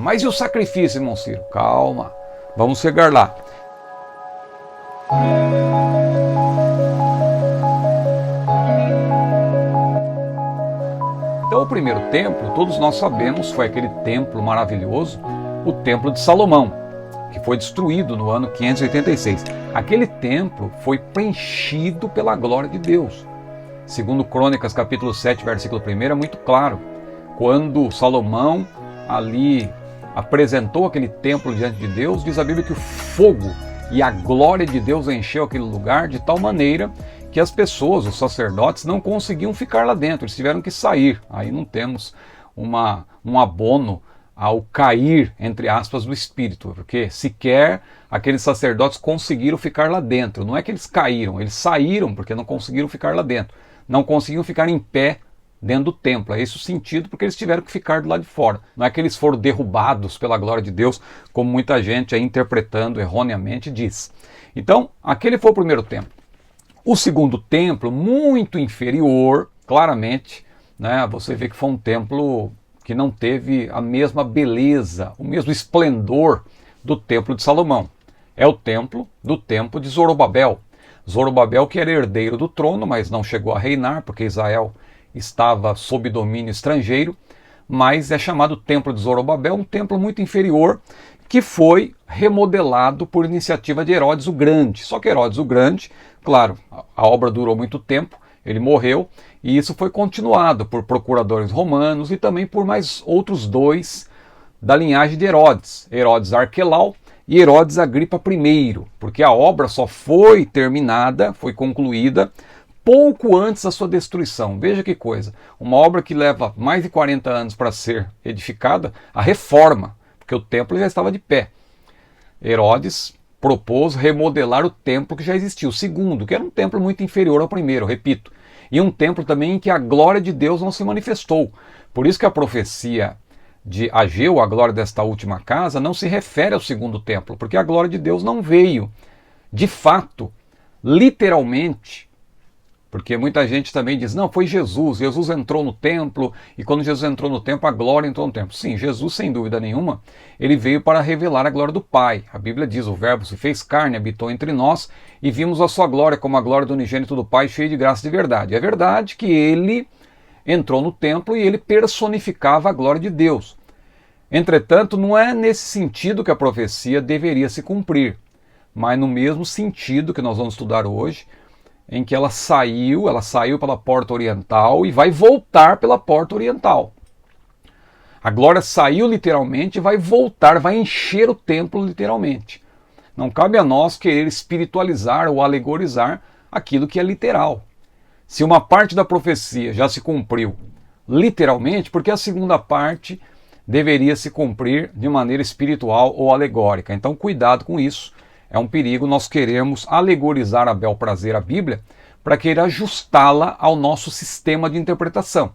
Mas e o sacrifício, irmão Ciro? Calma, vamos chegar lá. Então o primeiro templo, todos nós sabemos, foi aquele templo maravilhoso, o Templo de Salomão, que foi destruído no ano 586. Aquele templo foi preenchido pela glória de Deus. Segundo Crônicas, capítulo 7, versículo 1, é muito claro. Quando Salomão ali apresentou aquele templo diante de Deus, diz a Bíblia que o fogo e a glória de Deus encheu aquele lugar de tal maneira que as pessoas, os sacerdotes, não conseguiam ficar lá dentro, eles tiveram que sair. Aí não temos um abono ao cair, entre aspas, do Espírito, porque sequer aqueles sacerdotes conseguiram ficar lá dentro. Não é que eles caíram, eles saíram porque não conseguiram ficar lá dentro. Não conseguiam ficar em pé dentro do templo. É esse o sentido, porque eles tiveram que ficar do lado de fora. Não é que eles foram derrubados pela glória de Deus, como muita gente aí interpretando erroneamente diz. Então, aquele foi o primeiro templo. O segundo templo, muito inferior, claramente, né, você vê que foi um templo que não teve a mesma beleza, o mesmo esplendor do Templo de Salomão. É o templo do tempo de Zorobabel. Zorobabel, que era herdeiro do trono, mas não chegou a reinar, porque Israel estava sob domínio estrangeiro, mas é chamado Templo de Zorobabel, um templo muito inferior, que foi remodelado por iniciativa de Herodes o Grande. Só que Herodes o Grande, claro, a obra durou muito tempo, ele morreu, e isso foi continuado por procuradores romanos e também por mais outros dois da linhagem de Herodes, Herodes Arquelau e Herodes Agripa I, porque a obra só foi terminada, foi concluída pouco antes da sua destruição. Veja que coisa, uma obra que leva mais de 40 anos para ser edificada, a reforma, porque o templo já estava de pé. Herodes propôs remodelar o templo que já existia, o segundo, que era um templo muito inferior ao primeiro, repito, e um templo também em que a glória de Deus não se manifestou. Por isso que a profecia de Ageu, a glória desta última casa, não se refere ao segundo templo, porque a glória de Deus não veio, de fato, literalmente. Porque muita gente também diz, não, foi Jesus, Jesus entrou no templo, e quando Jesus entrou no templo, a glória entrou no templo. Sim, Jesus, sem dúvida nenhuma, ele veio para revelar a glória do Pai. A Bíblia diz, o Verbo se fez carne, habitou entre nós, e vimos a sua glória como a glória do unigênito do Pai, cheio de graça e de verdade. É verdade que ele entrou no templo e ele personificava a glória de Deus. Entretanto, não é nesse sentido que a profecia deveria se cumprir, mas no mesmo sentido que nós vamos estudar hoje, em que ela saiu pela porta oriental e vai voltar pela porta oriental. A glória saiu literalmente e vai voltar, vai encher o templo literalmente. Não cabe a nós querer espiritualizar ou alegorizar aquilo que é literal. Se uma parte da profecia já se cumpriu literalmente, porque a segunda parte deveria se cumprir de maneira espiritual ou alegórica. Então cuidado com isso. É um perigo nós queremos alegorizar a bel prazer a Bíblia para querer ajustá-la ao nosso sistema de interpretação.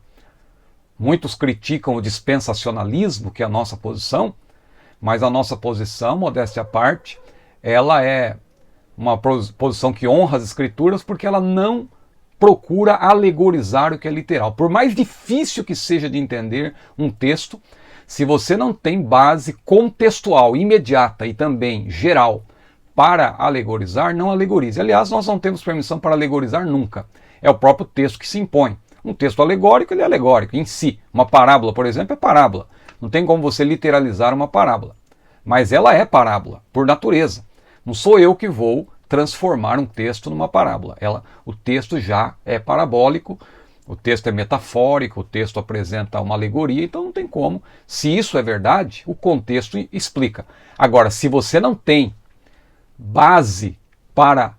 Muitos criticam o dispensacionalismo, que é a nossa posição, mas a nossa posição, modéstia à parte, ela é uma posição que honra as Escrituras porque ela não procura alegorizar o que é literal. Por mais difícil que seja de entender um texto, se você não tem base contextual, imediata e também geral, para alegorizar, não alegorize. Aliás, nós não temos permissão para alegorizar nunca. É o próprio texto que se impõe. Um texto alegórico, ele é alegórico em si. Uma parábola, por exemplo, é parábola. Não tem como você literalizar uma parábola. Mas ela é parábola, por natureza. Não sou eu que vou transformar um texto numa parábola. O texto já é parabólico, o texto é metafórico, o texto apresenta uma alegoria, então não tem como. Se isso é verdade, o contexto explica. Agora, se você não tem base para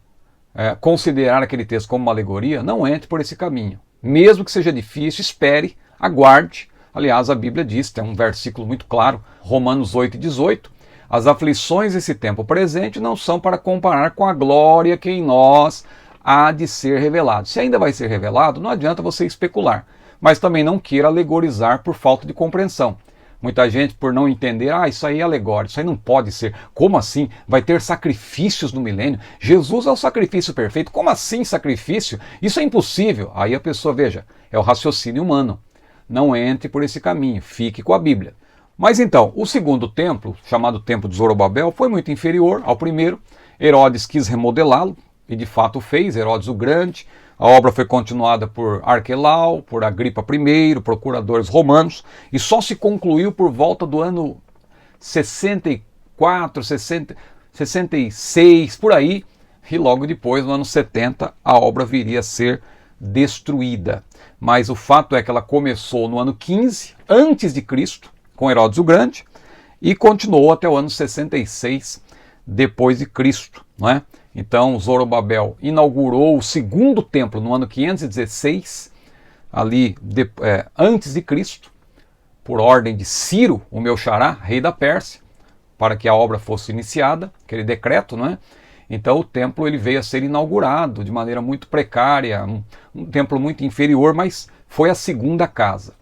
considerar aquele texto como uma alegoria, não entre por esse caminho. Mesmo que seja difícil, espere, aguarde. Aliás, a Bíblia diz, tem um versículo muito claro, Romanos 8:18, as aflições desse tempo presente não são para comparar com a glória que em nós há de ser revelado. Se ainda vai ser revelado, não adianta você especular, mas também não queira alegorizar por falta de compreensão. Muita gente, por não entender, isso aí é alegórico, isso aí não pode ser. Como assim? Vai ter sacrifícios no milênio? Jesus é o sacrifício perfeito. Como assim sacrifício? Isso é impossível. Aí a pessoa, veja, é o raciocínio humano. Não entre por esse caminho, fique com a Bíblia. Mas então, o segundo templo, chamado Templo de Zorobabel, foi muito inferior ao primeiro. Herodes quis remodelá-lo, e de fato fez, Herodes o Grande. A obra foi continuada por Arquelau, por Agripa I, procuradores romanos, e só se concluiu por volta do ano 64, 66, por aí, e logo depois, no ano 70, a obra viria a ser destruída. Mas o fato é que ela começou no ano 15, antes de Cristo, com Herodes o Grande, e continuou até o ano 66, depois de Cristo, não é? Então, Zorobabel inaugurou o segundo templo no ano 516, antes de Cristo, por ordem de Ciro, o meu xará, rei da Pérsia, para que a obra fosse iniciada, aquele decreto, não é? Então o templo ele veio a ser inaugurado de maneira muito precária, um templo muito inferior, mas foi a segunda casa.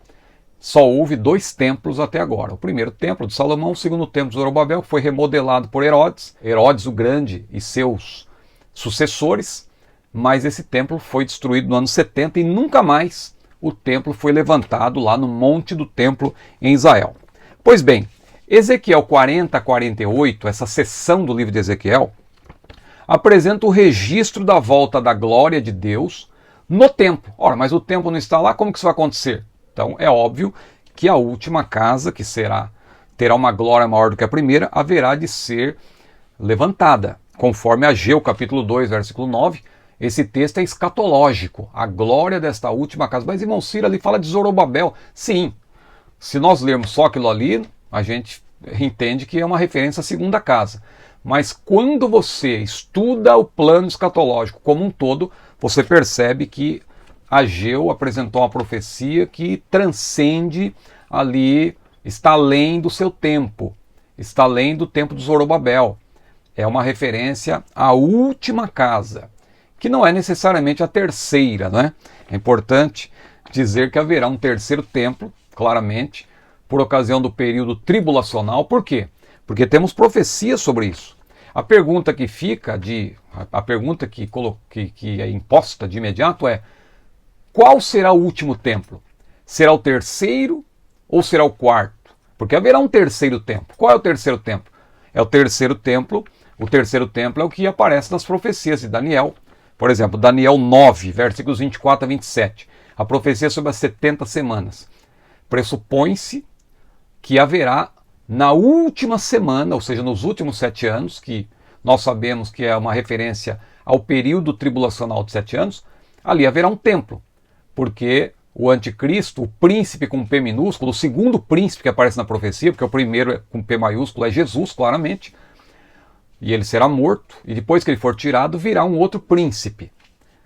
Só houve 2 templos até agora. O primeiro templo de Salomão, o segundo templo de Zorobabel, foi remodelado por Herodes o Grande e seus sucessores, mas esse templo foi destruído no ano 70 e nunca mais o templo foi levantado lá no Monte do Templo em Israel. Pois bem, Ezequiel 40 a 48, essa seção do livro de Ezequiel, apresenta o registro da volta da glória de Deus no templo. Ora, mas o templo não está lá, como que isso vai acontecer? Então é óbvio que a última casa, que terá uma glória maior do que a primeira, haverá de ser levantada. Conforme Ageu capítulo 2, versículo 9, esse texto é escatológico, a glória desta última casa. Mas irmão Ciro ali fala de Zorobabel. Sim, se nós lermos só aquilo ali, a gente entende que é uma referência à segunda casa. Mas quando você estuda o plano escatológico como um todo, você percebe que Ageu apresentou uma profecia que transcende ali, está além do seu tempo, está além do tempo de Zorobabel. É uma referência à última casa, que não é necessariamente a terceira, não é? É importante dizer que haverá um terceiro templo, claramente, por ocasião do período tribulacional. Por quê? Porque temos profecias sobre isso. A pergunta que fica, a pergunta que é imposta de imediato é: qual será o último templo? Será o terceiro ou será o quarto? Porque haverá um terceiro templo. Qual é o terceiro templo? É o terceiro templo. O terceiro templo é o que aparece nas profecias de Daniel. Por exemplo, Daniel 9, versículos 24 a 27. A profecia sobre as 70 semanas. Pressupõe-se que haverá na última semana, ou seja, nos últimos 7 anos, que nós sabemos que é uma referência ao período tribulacional de 7 anos, ali haverá um templo. Porque o anticristo, o príncipe com P minúsculo, o segundo príncipe que aparece na profecia, porque o primeiro com P maiúsculo é Jesus, claramente, e ele será morto, e depois que ele for tirado, virá um outro príncipe.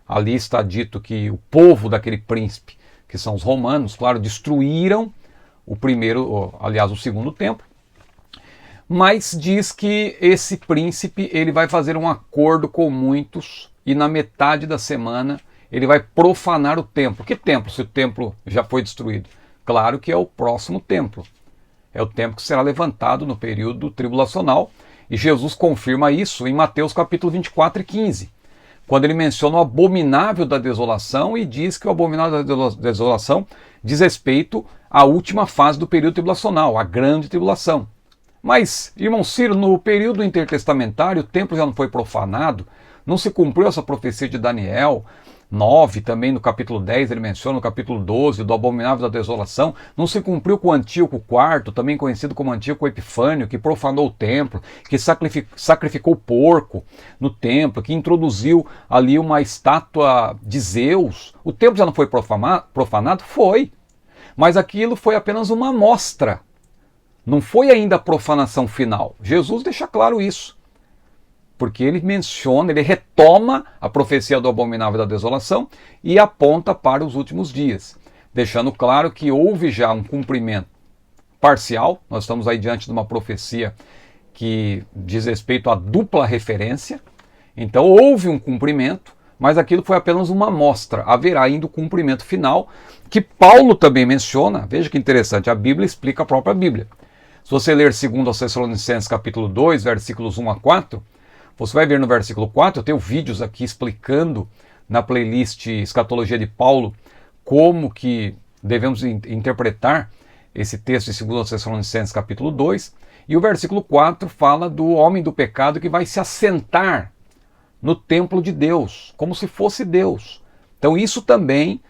Ali está dito que o povo daquele príncipe, que são os romanos, claro, destruíram o segundo templo, mas diz que esse príncipe ele vai fazer um acordo com muitos, e na metade da semana ele vai profanar o templo. Que templo, se o templo já foi destruído? Claro que é o próximo templo. É o templo que será levantado no período tribulacional. E Jesus confirma isso em Mateus capítulo 24 e 15. Quando ele menciona o abominável da desolação e diz que o abominável da desolação diz respeito à última fase do período tribulacional, a grande tribulação. Mas, irmão Ciro, no período intertestamentário o templo já não foi profanado? Não se cumpriu essa profecia de Daniel 9, também no capítulo 10, ele menciona no capítulo 12, do abominável da desolação. Não se cumpriu com Antíoco IV, também conhecido como Antíoco Epifânio, que profanou o templo, que sacrificou porco no templo, que introduziu ali uma estátua de Zeus. O templo já não foi profanado? Foi. Mas aquilo foi apenas uma amostra. Não foi ainda a profanação final. Jesus deixa claro isso. Porque ele menciona, ele retoma a profecia do abominável da desolação e aponta para os últimos dias, deixando claro que houve já um cumprimento parcial. Nós estamos aí diante de uma profecia que diz respeito à dupla referência. Então houve um cumprimento, mas aquilo foi apenas uma amostra. Haverá ainda o cumprimento final, que Paulo também menciona. Veja que interessante, a Bíblia explica a própria Bíblia. Se você ler 2 Tessalonicenses capítulo 2, versículos 1 a 4, você vai ver no versículo 4, eu tenho vídeos aqui explicando na playlist Escatologia de Paulo como que devemos interpretar esse texto de 2 Tessalonicenses capítulo 2, e o versículo 4 fala do homem do pecado que vai se assentar no templo de Deus, como se fosse Deus. Então isso também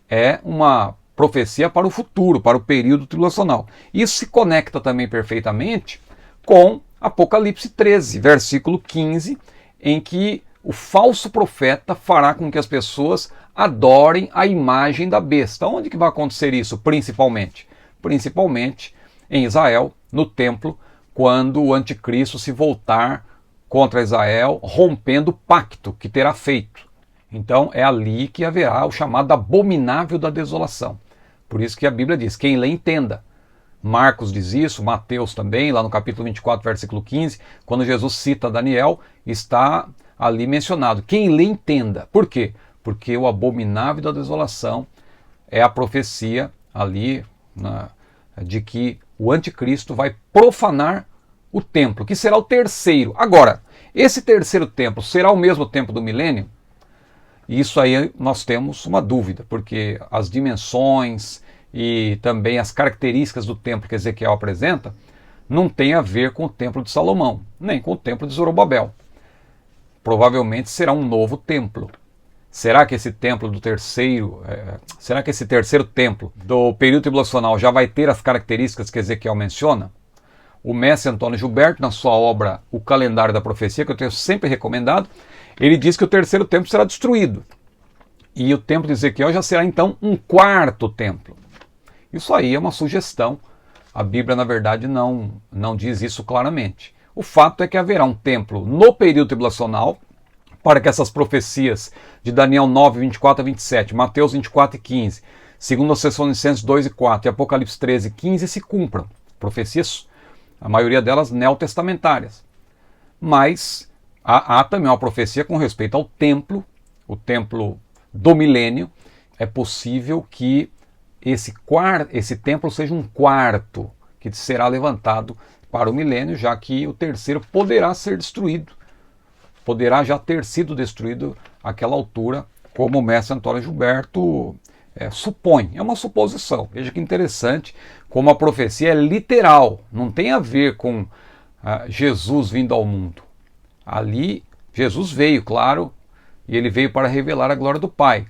é uma profecia para o futuro, para o período tribulacional. Isso se conecta também perfeitamente com Apocalipse 13, versículo 15, em que o falso profeta fará com que as pessoas adorem a imagem da besta. Onde que vai acontecer isso, principalmente? Principalmente em Israel, no templo, quando o anticristo se voltar contra Israel, rompendo o pacto que terá feito. Então é ali que haverá o chamado abominável da desolação. Por isso que a Bíblia diz, quem lê entenda. Marcos diz isso, Mateus também, lá no capítulo 24, versículo 15, quando Jesus cita Daniel, está ali mencionado. Quem lê entenda. Por quê? Porque o abominável da desolação é a profecia ali de que o anticristo vai profanar o templo, que será o terceiro. Agora, esse terceiro templo será o mesmo templo do milênio? Isso aí nós temos uma dúvida, porque as dimensões e também as características do templo que Ezequiel apresenta não tem a ver com o templo de Salomão, nem com o templo de Zorobabel. Provavelmente será um novo templo. Será que esse templo do terceiro, será que esse terceiro templo do período tribulacional já vai ter as características que Ezequiel menciona? O mestre Antônio Gilberto, na sua obra O Calendário da Profecia, que eu tenho sempre recomendado, ele diz que o terceiro templo será destruído. E o templo de Ezequiel já será então um quarto templo. Isso aí é uma sugestão. A Bíblia, na verdade, não diz isso claramente. O fato é que haverá um templo no período tribulacional, para que essas profecias de Daniel 9, 24 a 27, Mateus 24 e 15, 2 Tessalonicenses 2 e 4 e Apocalipse 13 e 15 se cumpram. Profecias, a maioria delas neotestamentárias. Mas há também uma profecia com respeito ao templo, o templo do milênio. É possível que esse templo seja um quarto que será levantado para o milênio, já que o terceiro poderá ser destruído. Poderá já ter sido destruído àquela altura, como o mestre Antônio Gilberto supõe. É uma suposição. Veja que interessante como a profecia é literal. Não tem a ver com Jesus vindo ao mundo. Ali, Jesus veio, claro, e ele veio para revelar a glória do Pai.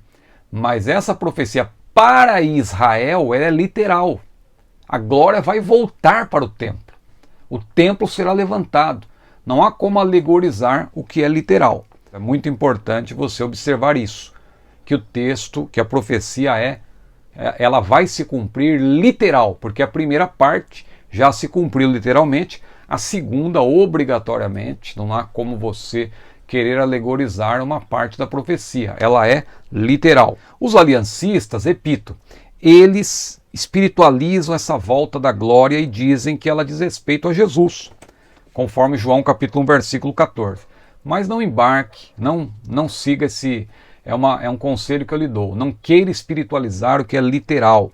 Mas essa profecia para Israel ela é literal. A glória vai voltar para o templo. O templo será levantado. Não há como alegorizar o que é literal. É muito importante você observar isso, que o texto, que a profecia ela vai se cumprir literal, porque a primeira parte já se cumpriu literalmente, a segunda obrigatoriamente, não há como você querer alegorizar uma parte da profecia, ela é literal. Os aliancistas, repito, eles espiritualizam essa volta da glória e dizem que ela diz respeito a Jesus, conforme João capítulo 1, versículo 14. Mas não embarque, não siga esse... É um conselho que eu lhe dou. Não queira espiritualizar o que é literal.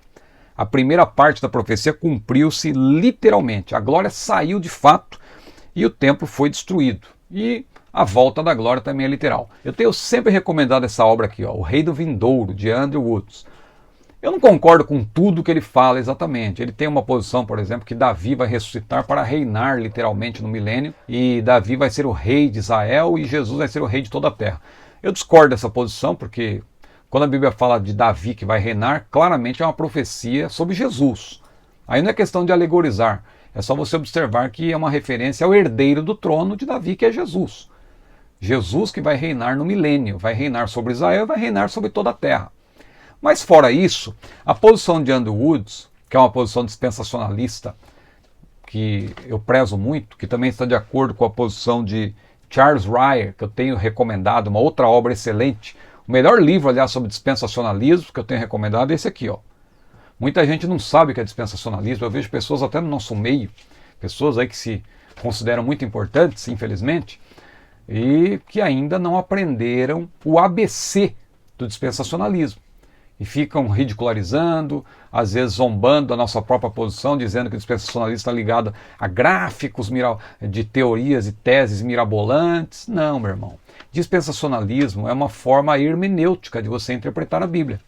A primeira parte da profecia cumpriu-se literalmente. A glória saiu de fato e o templo foi destruído. E a volta da glória também é literal. Eu tenho sempre recomendado essa obra aqui, O Rei do Vindouro, de Andrew Woods. Eu não concordo com tudo que ele fala exatamente. Ele tem uma posição, por exemplo, que Davi vai ressuscitar para reinar literalmente no milênio, e Davi vai ser o rei de Israel e Jesus vai ser o rei de toda a terra. Eu discordo dessa posição porque quando a Bíblia fala de Davi que vai reinar, claramente é uma profecia sobre Jesus. Aí não é questão de alegorizar, é só você observar que é uma referência ao herdeiro do trono de Davi, que é Jesus. Jesus que vai reinar no milênio, vai reinar sobre Israel e vai reinar sobre toda a terra. Mas fora isso, a posição de Andrew Woods, que é uma posição dispensacionalista, que eu prezo muito, que também está de acordo com a posição de Charles Ryer, que eu tenho recomendado, uma outra obra excelente. O melhor livro, aliás, sobre dispensacionalismo que eu tenho recomendado é esse aqui. Muita gente não sabe o que é dispensacionalismo. Eu vejo pessoas até no nosso meio, pessoas aí que se consideram muito importantes, infelizmente, e que ainda não aprenderam o ABC do dispensacionalismo. E ficam ridicularizando, às vezes zombando da nossa própria posição, dizendo que o dispensacionalismo está ligado a gráficos de teorias e teses mirabolantes. Não, meu irmão. Dispensacionalismo é uma forma hermenêutica de você interpretar a Bíblia,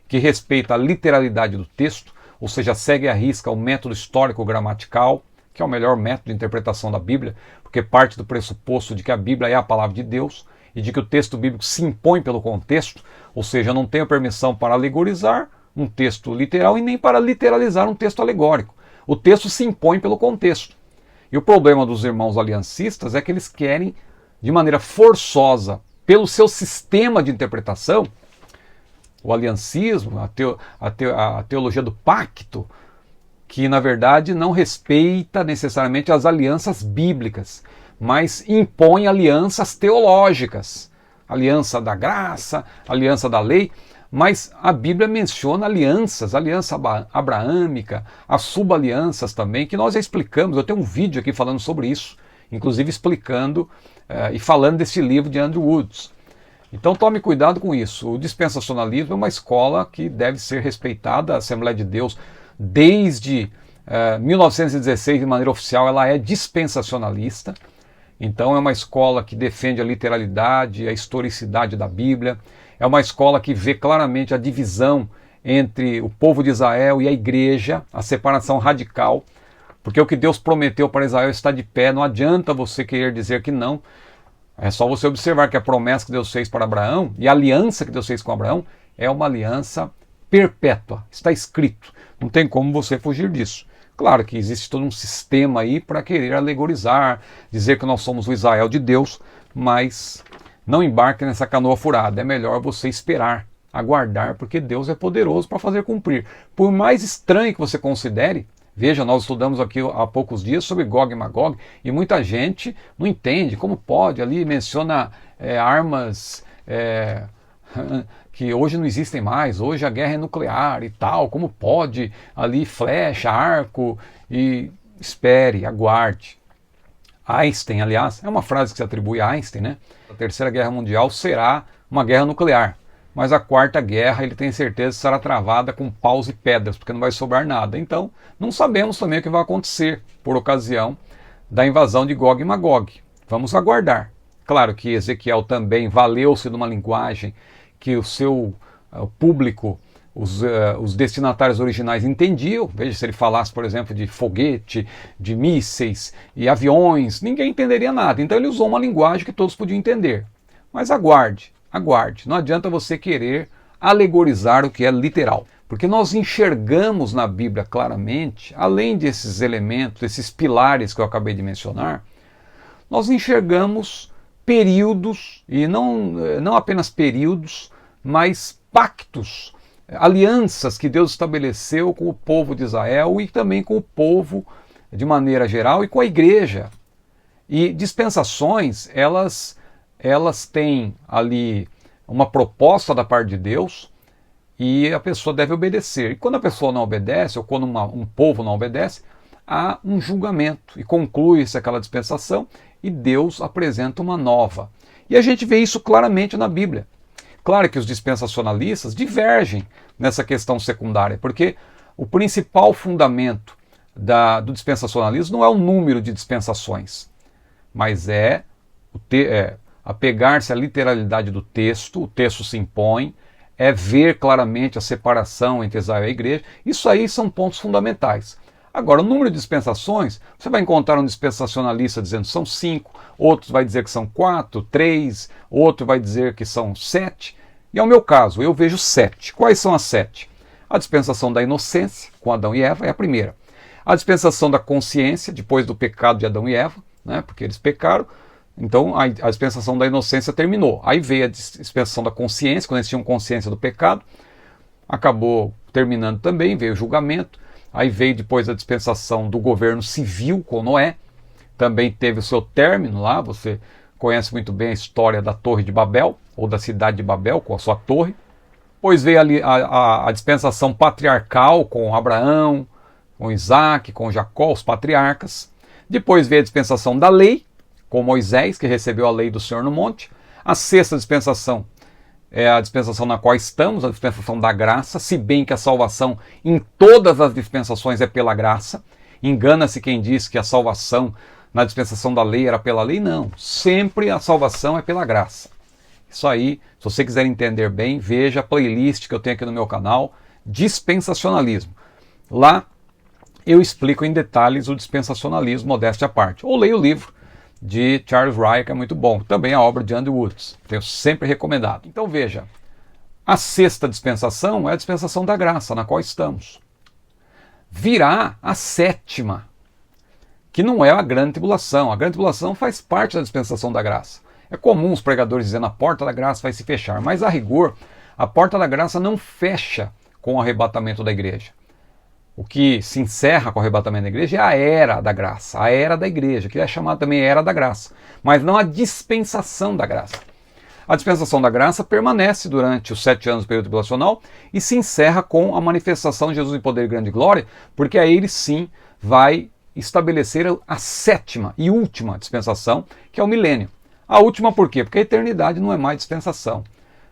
que respeita a literalidade do texto, ou seja, segue à risca o método histórico-gramatical, que é o melhor método de interpretação da Bíblia, porque parte do pressuposto de que a Bíblia é a palavra de Deus e de que o texto bíblico se impõe pelo contexto, ou seja, eu não tenho permissão para alegorizar um texto literal e nem para literalizar um texto alegórico. O texto se impõe pelo contexto. E o problema dos irmãos aliancistas é que eles querem, de maneira forçosa, pelo seu sistema de interpretação, o aliancismo, a teologia do pacto, que na verdade não respeita necessariamente as alianças bíblicas, mas impõe alianças teológicas, aliança da graça, aliança da lei, mas a Bíblia menciona alianças, aliança abraâmica, as subalianças também, que nós já explicamos. Eu tenho um vídeo aqui falando sobre isso, inclusive explicando e falando desse livro de Andrew Woods. Então tome cuidado com isso. O dispensacionalismo é uma escola que deve ser respeitada. A Assembleia de Deus, desde 1916, de maneira oficial, ela é dispensacionalista. Então é uma escola que defende a literalidade, a historicidade da Bíblia. É uma escola que vê claramente a divisão entre o povo de Israel e a igreja, a separação radical, porque o que Deus prometeu para Israel está de pé, não adianta você querer dizer que não. É só você observar que a promessa que Deus fez para Abraão e a aliança que Deus fez com Abraão é uma aliança perpétua, está escrito, não tem como você fugir disso. Claro que existe todo um sistema aí para querer alegorizar, dizer que nós somos o Israel de Deus, mas não embarque nessa canoa furada, é melhor você esperar, aguardar, porque Deus é poderoso para fazer cumprir. Por mais estranho que você considere, veja, nós estudamos aqui há poucos dias sobre Gog e Magog, e muita gente não entende como pode, ali menciona armas que hoje não existem mais, hoje a guerra é nuclear e tal, como pode ali flecha, arco, e espere, aguarde. Einstein, aliás, é uma frase que se atribui a Einstein, né? A Terceira Guerra Mundial será uma guerra nuclear, mas a Quarta Guerra ele tem certeza que será travada com paus e pedras, porque não vai sobrar nada. Então, não sabemos também o que vai acontecer por ocasião da invasão de Gog e Magog. Vamos aguardar. Claro que Ezequiel também valeu-se de uma linguagem que o seu público, os destinatários originais entendiam. Veja, se ele falasse, por exemplo, de foguete, de mísseis e aviões, ninguém entenderia nada. Então ele usou uma linguagem que todos podiam entender. Mas aguarde, aguarde. Não adianta você querer alegorizar o que é literal. Porque nós enxergamos na Bíblia claramente, além desses elementos, desses pilares que eu acabei de mencionar, nós enxergamos períodos, e não apenas períodos, mas pactos, alianças que Deus estabeleceu com o povo de Israel e também com o povo de maneira geral e com a igreja. E dispensações, elas têm ali uma proposta da parte de Deus e a pessoa deve obedecer. E quando a pessoa não obedece, ou quando um povo não obedece, há um julgamento e conclui-se aquela dispensação e Deus apresenta uma nova. E a gente vê isso claramente na Bíblia. Claro que os dispensacionalistas divergem nessa questão secundária, porque o principal fundamento do dispensacionalismo não é o número de dispensações, mas é apegar-se à literalidade do texto, o texto se impõe, é ver claramente a separação entre Israel e a igreja. Isso aí são pontos fundamentais. Agora, o número de dispensações, você vai encontrar um dispensacionalista dizendo que são 5, outros vai dizer que são 4, 3, outro vai dizer que são 7. E é o meu caso, eu vejo 7. Quais são as 7? A dispensação da inocência, com Adão e Eva, é a primeira. A dispensação da consciência, depois do pecado de Adão e Eva, né, porque eles pecaram, então a dispensação da inocência terminou. Aí veio a dispensação da consciência, quando eles tinham consciência do pecado, acabou terminando também, veio o julgamento. Aí veio depois a dispensação do governo civil com Noé, também teve o seu término lá, você conhece muito bem a história da Torre de Babel, ou da cidade de Babel, com a sua torre. Depois veio ali a dispensação patriarcal com Abraão, com Isaac, com Jacó, os patriarcas. Depois veio a dispensação da lei, com Moisés, que recebeu a lei do Senhor no monte. A sexta dispensação é a dispensação na qual estamos, a dispensação da graça, se bem que a salvação em todas as dispensações é pela graça. Engana-se quem diz que a salvação na dispensação da lei era pela lei, não. Sempre a salvação é pela graça. Isso aí, se você quiser entender bem, veja a playlist que eu tenho aqui no meu canal, Dispensacionalismo. Lá eu explico em detalhes o dispensacionalismo, modéstia à parte. Ou leio o livro de Charles Wright, que é muito bom. Também a obra de Andrew Woods, tenho sempre recomendado. Então veja, a sexta dispensação é a dispensação da graça, na qual estamos. Virá a sétima, que não é a grande tribulação. A grande tribulação faz parte da dispensação da graça. É comum os pregadores dizendo a porta da graça vai se fechar, mas a rigor, a porta da graça não fecha com o arrebatamento da igreja. O que se encerra com o arrebatamento da igreja é a era da graça, a era da igreja, que é chamada também era da graça, mas não a dispensação da graça. A dispensação da graça permanece durante os 7 anos do período tribulacional e se encerra com a manifestação de Jesus em poder e grande glória, porque aí ele sim vai estabelecer a sétima e última dispensação, que é o milênio. A última por quê? Porque a eternidade não é mais dispensação.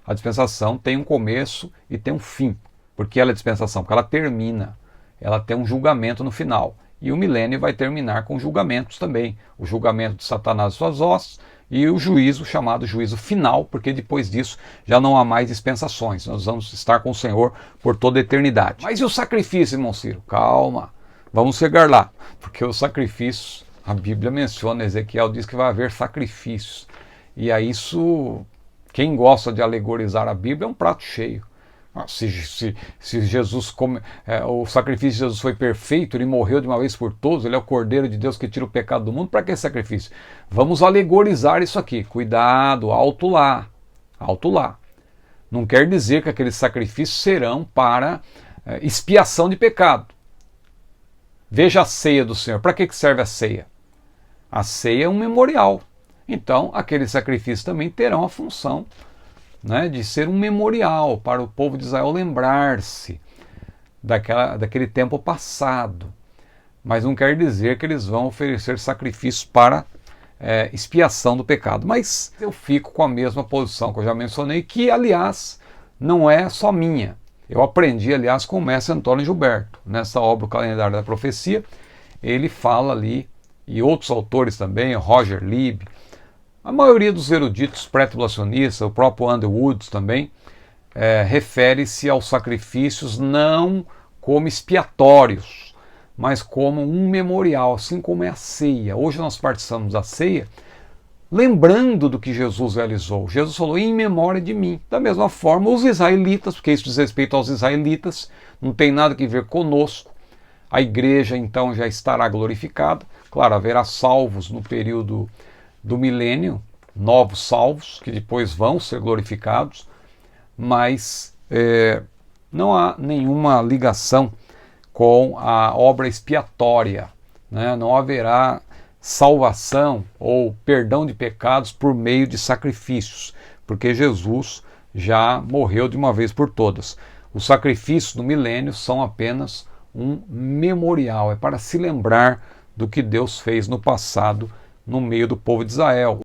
A dispensação tem um começo e tem um fim. Por que ela é dispensação? Porque ela termina. Ela tem um julgamento no final. E o milênio vai terminar com julgamentos também. O julgamento de Satanás e suas hostes e o juízo chamado juízo final, porque depois disso já não há mais dispensações. Nós vamos estar com o Senhor por toda a eternidade. Mas e o sacrifício, irmão Ciro? Calma, vamos chegar lá. Porque os sacrifícios, a Bíblia menciona, Ezequiel diz que vai haver sacrifícios. E aí isso, quem gosta de alegorizar a Bíblia é um prato cheio. Se Jesus o sacrifício de Jesus foi perfeito, ele morreu de uma vez por todos, ele é o Cordeiro de Deus que tira o pecado do mundo, para que sacrifício? Vamos alegorizar isso aqui, cuidado, alto lá, alto lá. Não quer dizer que aqueles sacrifícios serão para expiação de pecado. Veja a ceia do Senhor, para que serve a ceia? A ceia é um memorial, então aqueles sacrifícios também terão a função de ser um memorial para o povo de Israel lembrar-se daquele tempo passado. Mas não quer dizer que eles vão oferecer sacrifícios para expiação do pecado. Mas eu fico com a mesma posição que eu já mencionei, que, aliás, não é só minha. Eu aprendi, aliás, com o mestre Antônio Gilberto. Nessa obra, O Calendário da Profecia, ele fala ali, e outros autores também, Roger Lieb, a maioria dos eruditos pré-tribulacionistas, o próprio Andrew Woods também, refere-se aos sacrifícios não como expiatórios, mas como um memorial, assim como é a ceia. Hoje nós participamos da ceia lembrando do que Jesus realizou. Jesus falou, em memória de mim. Da mesma forma, os israelitas, porque isso diz respeito aos israelitas, não tem nada a ver conosco. A igreja, então, já estará glorificada. Claro, haverá salvos no período do milênio, novos salvos, que depois vão ser glorificados, mas não há nenhuma ligação com a obra expiatória, não haverá salvação ou perdão de pecados por meio de sacrifícios, porque Jesus já morreu de uma vez por todas. Os sacrifícios do milênio são apenas um memorial, é para se lembrar do que Deus fez no passado no meio do povo de Israel.